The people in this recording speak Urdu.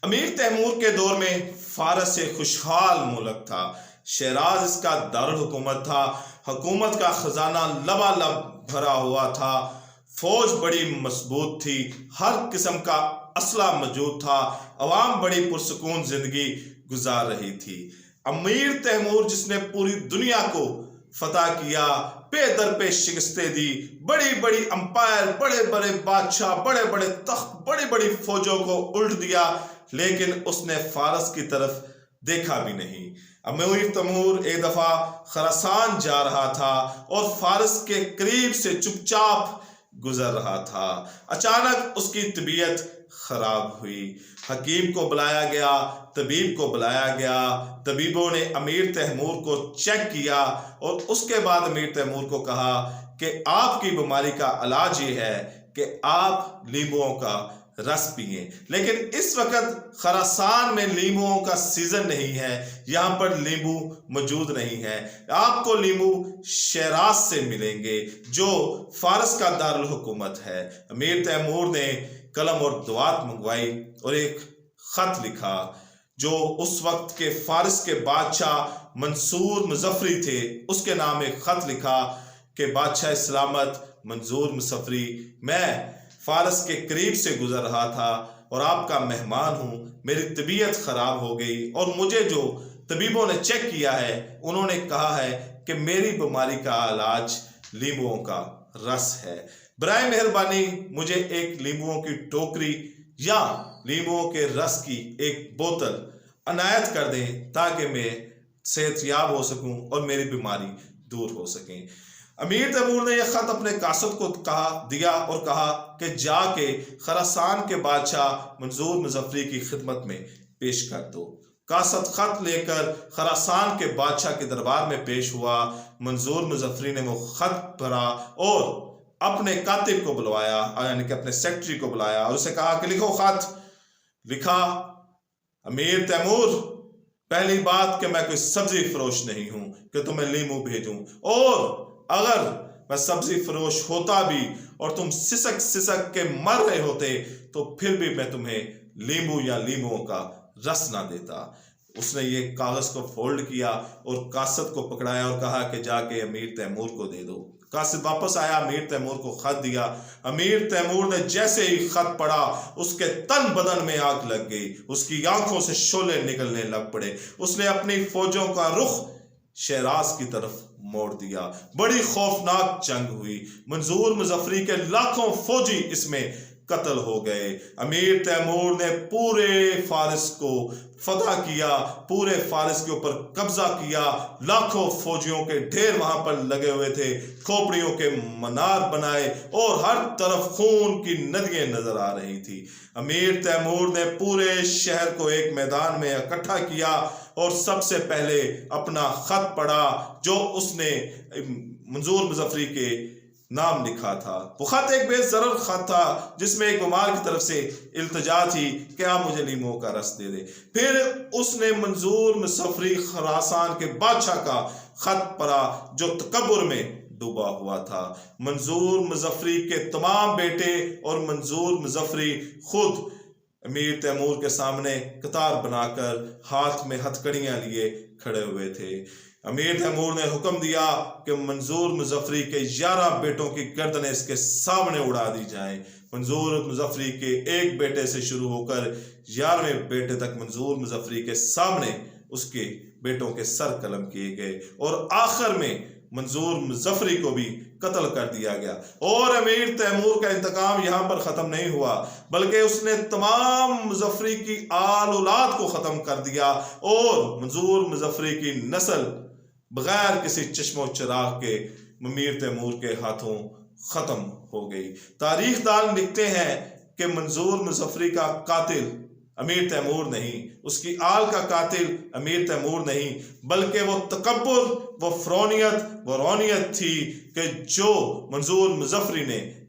امیر تیمور کے دور میں فارس ایک خوشحال ملک تھا۔ شیراز اس کا دارالحکومت تھا۔ حکومت کا خزانہ لبالب بھرا ہوا تھا۔ فوج بڑی مضبوط تھی۔ ہر قسم کا اسلحہ موجود تھا۔ عوام بڑی پرسکون زندگی گزار رہی تھی۔ امیر تیمور جس نے پوری دنیا کو فتح کیا، پے در پہ شکستیں دی، بڑی بڑی امپائر، بڑے بڑے بادشاہ، بڑے بڑے تخت، بڑی بڑی فوجوں کو الٹ دیا، لیکن اس نے فارس کی طرف دیکھا بھی نہیں۔ امیر تیمور ایک دفعہ خراسان جا رہا تھا اور فارس کے قریب سے چپ چاپ گزر رہا تھا۔ اچانک اس کی طبیعت خراب ہوئی۔ حکیم کو بلایا گیا، طبیب کو بلایا گیا۔ طبیبوں نے امیر تیمور کو چیک کیا اور اس کے بعد امیر تیمور کو کہا کہ آپ کی بیماری کا علاج یہ ہے کہ آپ لیمبوؤں کا رس پئیں۔ لیکن اس وقت خراسان میں لیمبوؤں کا سیزن نہیں ہے، یہاں پر لیمبو موجود نہیں ہے۔ آپ کو لیمبو شیراز سے ملیں گے جو فارس کا دارالحکومت ہے۔ امیر تیمور نے قلم اور دوات منگوائی اور ایک خط لکھا جو اس وقت کے فارس کے بادشاہ منصور مظفری تھے۔ اس کے نام ایک خط لکھا کہ بادشاہ سلامت منظور مظفری، میں فارس کے قریب سے گزر رہا تھا اور آپ کا مہمان ہوں۔ میری طبیعت خراب ہو گئی اور مجھے جو طبیبوں نے چیک کیا ہے انہوں نے کہا ہے کہ میری بیماری کا علاج لیمبوؤں کا رس ہے۔ برائے مہربانی مجھے ایک لیمبوؤں کی ٹوکری یا لیمبوؤں کے رس کی ایک بوتل عنایت کر دیں تاکہ میں صحت یاب ہو سکوں اور میری بیماری دور ہو سکیں۔ امیر تیمور نے یہ خط اپنے قاصد کو دیا اور کہا کہ جا کے خراسان کے بادشاہ منظور مظفری کی خدمت میں پیش کر دو۔ قاصد خط لے کر خراسان کے بادشاہ کے دربار میں پیش ہوا۔ منظور مظفری نے وہ خط پڑھا اور اپنے کاتب کو بلوایا، یعنی کہ اپنے سیکرٹری کو بلایا اور اسے کہا کہ لکھو خط۔ لکھا، امیر تیمور، پہلی بات کہ میں کوئی سبزی فروش نہیں ہوں کہ تمہیں لیمو بھیجوں، اور اگر میں سبزی فروش ہوتا بھی اور تم سسک سسک کے مر رہے ہوتے تو پھر بھی میں تمہیں لیمو یا لیموؤں کا رس نہ دیتا۔ اس نے یہ کاغذ کو فولڈ کیا اور قاصد کو پکڑایا اور کہا کہ جا کے امیر تیمور کو دے دو۔ قاصد واپس آیا، امیر تیمور کو خط دیا۔ امیر تیمور نے جیسے ہی خط پڑھا اس کے تن بدن میں آگ لگ گئی، اس کی آنکھوں سے شعلے نکلنے لگ پڑے۔ اس نے اپنی فوجوں کا رخ شیراز کی طرف موڑ دیا۔ بڑی خوفناک جنگ ہوئی۔ منظور مظفری کے لاکھوں فوجی اس میں قتل ہو گئے۔ امیر تیمور نے پورے فارس کو فتح کیا، پورے فارس کے اوپر قبضہ کیا۔ لاکھوں فوجیوں کے ڈھیر وہاں پر لگے ہوئے تھے، کھوپڑیوں کے منار بنائے اور ہر طرف خون کی ندیاں نظر آ رہی تھی۔ امیر تیمور نے پورے شہر کو ایک میدان میں اکٹھا کیا اور سب سے پہلے اپنا خط پڑھا جو اس نے منظور مظفری کے نام لکھا تھا۔ وہ خط ایک بے ضرر خط تھا جس میں ایک بیمار کی طرف سے التجا تھی کہ آپ مجھے لیمو کا رس دے دے۔ پھر اس نے منظور مظفری خراسان کے بادشاہ کا خط پڑھا جو تکبر میں ڈوبا ہوا تھا۔ منظور مظفری کے تمام بیٹے اور منظور مظفری خود امیر تیمور کے سامنے قطار بنا کر ہاتھ میں ہتھکڑیاں لیے کھڑے ہوئے تھے۔ امیر تیمور نے حکم دیا کہ منظور مظفری کے 11 بیٹوں کی گردنیں اس کے سامنے اڑا دی جائیں۔ منظور مظفری کے ایک بیٹے سے شروع ہو کر 11ویں بیٹے تک منظور مظفری کے سامنے اس کے بیٹوں کے سر قلم کیے گئے اور آخر میں منظور مظفری کو بھی قتل کر دیا گیا۔ اور امیر تیمور کا انتقام یہاں پر ختم نہیں ہوا بلکہ اس نے تمام مظفری کی آل اولاد کو ختم کر دیا اور منظور مظفری کی نسل بغیر کسی چشم و چراغ کے امیر تیمور کے ہاتھوں ختم ہو گئی۔ تاریخ دان لکھتے ہیں کہ منظور مظفری کا قاتل امیر تیمور نہیں، اس کی آل کا قاتل امیر تیمور نہیں، بلکہ وہ تکبر، وہ فرونیت، وہ رونیت تھی کہ جو منظور مظفری نے